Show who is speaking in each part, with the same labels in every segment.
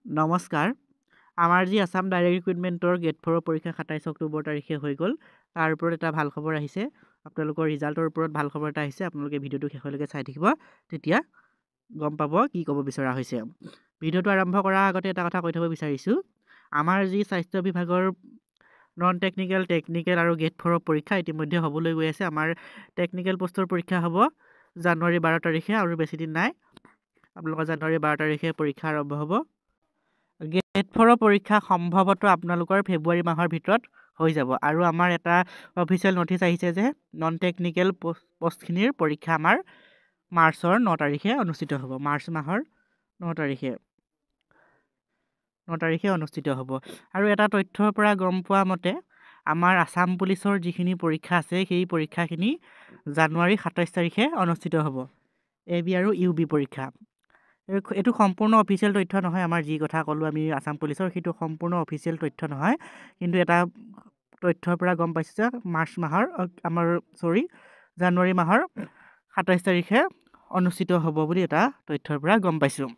Speaker 1: নমস্কাৰ আমাৰ যি আসাম ডাইৰেক্ট ৰিক্ৰুইটমেণ্টৰ গেট 4 পৰীক্ষা 27 অক্টোবৰ তাৰিখে হৈ গ'ল তাৰ ওপৰত এটা ভাল খবৰ আহিছে আপোনালোকৰ ৰিজাল্টৰ ওপৰত ভাল খবৰ এটা আহিছে আপোনালোকে ভিডিঅ'টো শেষলৈকে চাই থাকিব তেতিয়া গম পাব কি ক'ব বিচৰা হৈছে ভিডিঅ'টো আৰম্ভ কৰাৰ আগতে এটা কথা কৈ থব বিচাৰিছোঁ আমাৰ যি স্বাস্থ্য বিভাগৰ নন টেকনিক্যাল টেকনিক্যাল আৰু গেট 4 পৰীক্ষা ইতিমধ্যে হ'বলৈ গৈ আছে আমাৰ টেকনিক্যাল পোষ্টৰ পৰীক্ষা হ'ব জানুৱাৰী 12 তাৰিখে আৰু বেছি দিন নাই আপোনালোকৰ জানুৱাৰী 12 তাৰিখে পৰীক্ষা আৰম্ভ হ'ব গেট 4 পৰীক্ষা সম্ভৱতঃ আপোনালোকৰ ফেব্ৰুৱাৰী মাহৰ ভিতৰত হৈ যাব আৰু আমাৰ এটা অফিচিয়েল নটিচ আহিছে যে নন টেকনিক্যাল পোষ্টখিনিৰ পৰীক্ষা আমাৰ মাৰ্চৰ 9 তাৰিখে অনুষ্ঠিত হ'ব মাৰ্চ মাহৰ 9 তাৰিখে অনুষ্ঠিত হ'ব আৰু এটা তথ্যৰ পৰা গম পোৱা মতে আমাৰ আসাম পুলিচৰ যিখিনি পৰীক্ষা আছে সেই পৰীক্ষাখিনি জানুৱাৰী 27 তাৰিখে অনুষ্ঠিত হ'ব এবি আৰু ইউবি পৰীক্ষা এইটো সম্পূৰ্ণ অফিচিয়েল তথ্য নহয় আমাৰ যি কথা ক'লোঁ আমি আসাম পুলিচৰ সেইটো সম্পূৰ্ণ অফিচিয়েল তথ্য নহয় কিন্তু এটা তথ্যৰ পৰা গম পাইছোঁ যে জানুৱাৰী মাহৰ 27 তাৰিখে অনুষ্ঠিত হ'ব বুলি এটা তথ্যৰ পৰা গম পাইছোঁ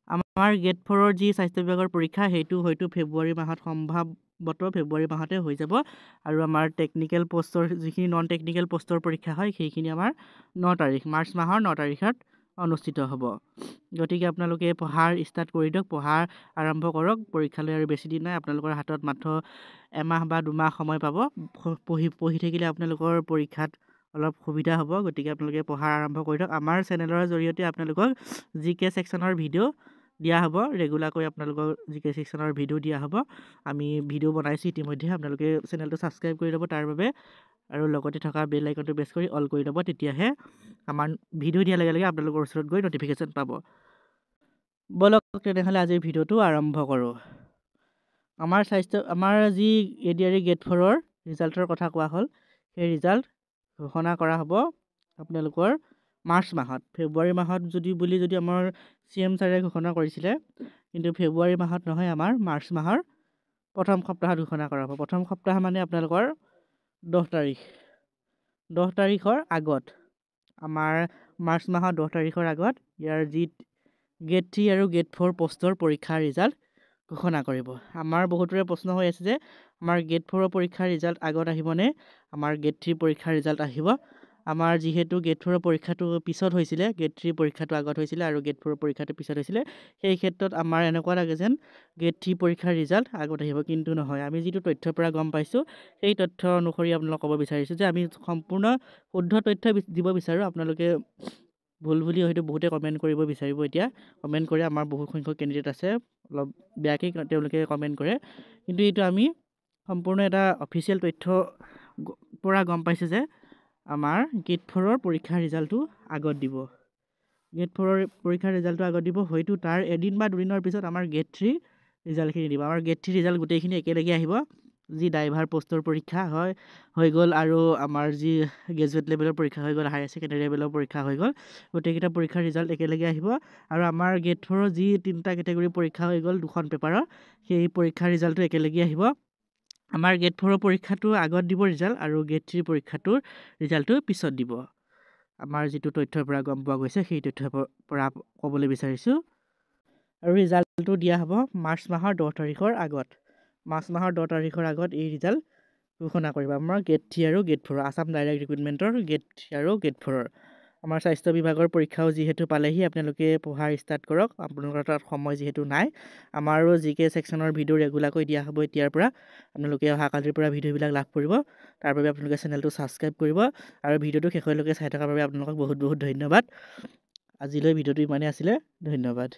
Speaker 1: আমাৰ গেট 4ৰ যি স্বাস্থ্য বিভাগৰ পৰীক্ষা সেইটো হয়তো ফেব্ৰুৱাৰী মাহত সম্ভৱতঃ ফেব্ৰুৱাৰী মাহতে হৈ যাব আৰু আমাৰ টেকনিক্যাল পোষ্টৰ যিখিনি নন টেকনিক্যাল পোষ্টৰ পৰীক্ষা হয় সেইখিনি আমাৰ 9 তাৰিখ মাৰ্চ মাহৰ 9 তাৰিখত অনুষ্ঠিত হ'ব গতিকে আপোনালোকে পঢ়াৰ ষ্টাৰ্ট কৰি দিয়ক পঢ়াৰ আৰম্ভ কৰক পৰীক্ষালৈ আৰু বেছি দিন নাই আপোনালোকৰ হাতত মাত্ৰ এমাহ বা দুমাহ সময় পাব পঢ়ি থাকিলে আপোনালোকৰ পৰীক্ষাত অলপ সুবিধা হ'ব গতিকে আপোনালোকে পঢ়াৰ আৰম্ভ কৰি দিয়ক আমাৰ চেনেলৰ জৰিয়তে আপোনালোকক জিকে ছেকশ্যনৰ ভিডিঅ' দিয়া হ'ব ৰেগুলাৰকৈ আপোনালোকৰ জিকে ছেকশ্যনৰ ভিডিঅ' দিয়া হ'ব আমি ভিডিঅ' বনাইছোঁ ইতিমধ্যে আপোনালোকে চেনেলটো ছাবস্ক্ৰাইব কৰি ল'ব তাৰ বাবে আৰু লগতে থকা বেল আইকনটো প্ৰেছ কৰি অল কৰি ল'ব তেতিয়াহে আমাৰ ভিডিঅ' দিয়াৰ লগে লগে আপোনালোকৰ ওচৰত গৈ নটিফিকেশ্যন পাব বলক তেনেহ'লে আজিৰ ভিডিঅ'টো আৰম্ভ কৰোঁ আমাৰ যি এডিআৰই গেট 4ৰ ৰিজাল্টৰ কথা কোৱা হ'ল সেই ৰিজাল্ট ঘোষণা কৰা হ'ব আপোনালোকৰ মাৰ্চ মাহত ফেব্ৰুৱাৰী মাহত যদি আমাৰ CM ছাৰে ঘোষণা কৰিছিলে কিন্তু ফেব্ৰুৱাৰী মাহত নহয় আমাৰ মাৰ্চ মাহৰ প্ৰথম সপ্তাহত ঘোষণা কৰা হ'ব প্ৰথম সপ্তাহ মানে আপোনালোকৰ 10 তাৰিখৰ আগত আমাৰ মাৰ্চ মাহৰ 10 তাৰিখৰ আগত ইয়াৰ যি গেট 3 আৰু গেট 4 পোষ্টৰ পৰীক্ষাৰ ৰিজাল্ট ঘোষণা কৰিব আমাৰ বহুতৰে প্ৰশ্ন হৈ আছে যে আমাৰ গেট 4 পৰীক্ষাৰ ৰিজাল্ট আগত আহিবনে আমাৰ গেট 3 পৰীক্ষাৰ ৰিজাল্ট আহিব আমাৰ যিহেতু গেট 4 পৰীক্ষাটো পিছত হৈছিলে গেট 3 পৰীক্ষাটো আগত হৈছিলে আৰু গেট 4 পৰীক্ষাটো পিছত হৈছিলে সেই ক্ষেত্ৰত আমাৰ এনেকুৱা লাগে যেন গেট 3 পৰীক্ষাৰ ৰিজাল্ট আগত আহিব কিন্তু নহয় আমি যিটো তথ্যৰ পৰা গম পাইছোঁ সেই তথ্য অনুসৰি আপোনালোকক ক'ব বিচাৰিছোঁ যে আমি সম্পূৰ্ণ শুদ্ধ তথ্য দিব বিচাৰোঁ আপোনালোকে ভুল বুলি হয়তো বহুতে কমেণ্ট কৰিব বিচাৰিব এতিয়া কমেণ্ট কৰে আমাৰ বহুত সংখ্যক কেণ্ডিডেট আছে অলপ বেয়াকৈ তেওঁলোকে কমেণ্ট কৰে কিন্তু এইটো আমি সম্পূৰ্ণ এটা অফিচিয়েল তথ্য পৰা গম পাইছোঁ যে আমাৰ গেট 4ৰ পৰীক্ষাৰ ৰিজাল্টটো আগত দিব গেট 4ৰ পৰীক্ষাৰ ৰিজাল্টটো আগত দিব হয়তো তাৰ এদিন বা দুদিনৰ পিছত আমাৰ গেট 3 ৰিজাল্টখিনি দিব আমাৰ গেট 3 ৰিজাল্ট গোটেইখিনি একেলগে আহিব যি ড্ৰাইভাৰ পোষ্টৰ পৰীক্ষা হৈ গ'ল আৰু আমাৰ যি গ্ৰেজুৱেট লেভেলৰ পৰীক্ষা হৈ গ'ল হায়াৰ ছেকেণ্ডেৰী লেভেলৰ পৰীক্ষা হৈ গ'ল গোটেইকেইটা পৰীক্ষাৰ ৰিজাল্ট একেলগে আহিব আৰু আমাৰ গেট 4ৰ যি 3টা কেটেগৰী পৰীক্ষা হৈ গ'ল 2খন পেপাৰৰ সেই পৰীক্ষাৰ ৰিজাল্টটো একেলগে আহিব আমাৰ গেট 4ৰ পৰীক্ষাটো আগত দিব ৰিজাল্ট আৰু গেট 3 পৰীক্ষাটোৰ ৰিজাল্টটো পিছত দিব আমাৰ যিটো তথ্যৰ পৰা গম পোৱা গৈছে সেই তথ্যৰ পৰা ক'বলৈ বিচাৰিছোঁ আৰু ৰিজাল্টটো দিয়া হ'ব মাৰ্চ মাহৰ 10 তাৰিখৰ আগত এই ৰিজাল্ট ঘোষণা কৰিব আমাৰ গেট 3 আৰু গেট 4 আসাম ডাইৰেক্ট ৰিক্ৰুইটমেণ্টৰ গেট 3 আৰু গেট 4ৰ আমাৰ স্বাস্থ্য বিভাগৰ পৰীক্ষাও যিহেতু পালেহি আপোনালোকে পঢ়াৰ ষ্টাৰ্ট কৰক আপোনালোকৰ তাত সময় যিহেতু নাই আমাৰো জিকে ছেকশ্যনৰ ভিডিঅ' ৰেগুলাৰকৈ দিয়া হ'ব এতিয়াৰ পৰা আপোনালোকে অহাকালিৰ পৰা ভিডিঅ'বিলাক লাভ কৰিব তাৰ বাবে আপোনালোকে চেনেলটো ছাবস্ক্ৰাইব কৰিব আৰু ভিডিঅ'টো শেষলৈকে চাই থকাৰ বাবে আপোনালোকক বহুত বহুত ধন্যবাদ আজিলৈ ভিডিঅ'টো ইমানেই আছিলে ধন্যবাদ